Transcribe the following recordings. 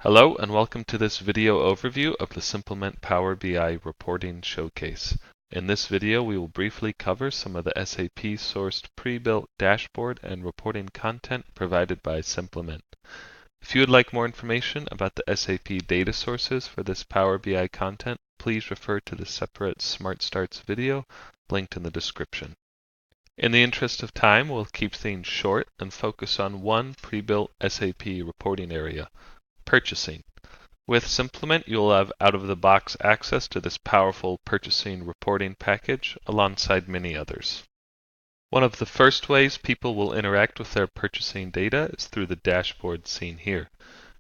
Hello and welcome to this video overview of the Simplement Power BI reporting showcase. In this video, we will briefly cover some of the SAP-sourced pre-built dashboard and reporting content provided by Simplement. If you would like more information about the SAP data sources for this Power BI content, please refer to the separate Smart Starts video linked in the description. In the interest of time, we'll keep things short and focus on one pre-built SAP reporting area: purchasing. With Simplement, you'll have out-of-the-box access to this powerful purchasing reporting package alongside many others. One of the first ways people will interact with their purchasing data is through the dashboard seen here.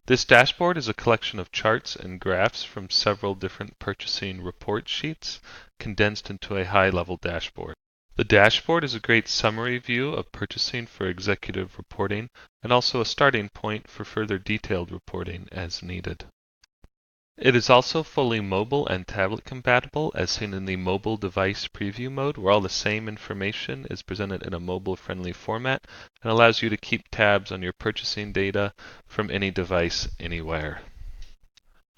This dashboard is a collection of charts and graphs from several different purchasing report sheets condensed into a high-level dashboard. The dashboard is a great summary view of purchasing for executive reporting and also a starting point for further detailed reporting as needed. It is also fully mobile and tablet compatible, as seen in the mobile device preview mode, where all the same information is presented in a mobile-friendly format and allows you to keep tabs on your purchasing data from any device anywhere.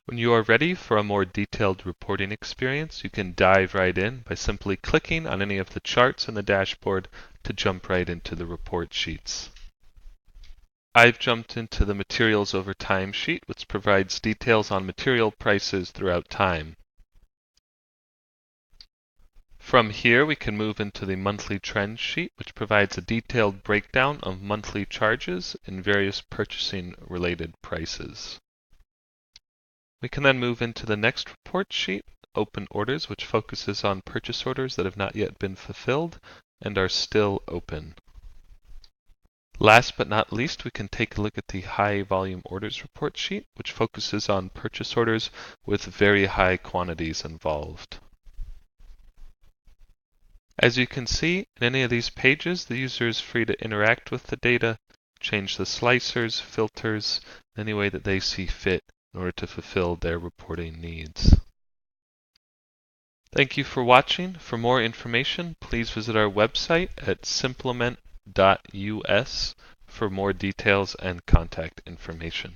When you are ready for a more detailed reporting experience, you can dive right in by simply clicking on any of the charts in the dashboard to jump right into the report sheets. I've jumped into the Materials Over Time sheet, which provides details on material prices throughout time. From here, we can move into the Monthly Trends sheet, which provides a detailed breakdown of monthly charges in various purchasing-related prices. We can then move into the next report sheet, Open Orders, which focuses on purchase orders that have not yet been fulfilled and are still open. Last but not least, we can take a look at the High Volume Orders report sheet, which focuses on purchase orders with very high quantities involved. As you can see, in any of these pages, the user is free to interact with the data, change the slicers, filters, any way that they see fit in order to fulfill their reporting needs. Thank you for watching. For more information, please visit our website at simplement.us for more details and contact information.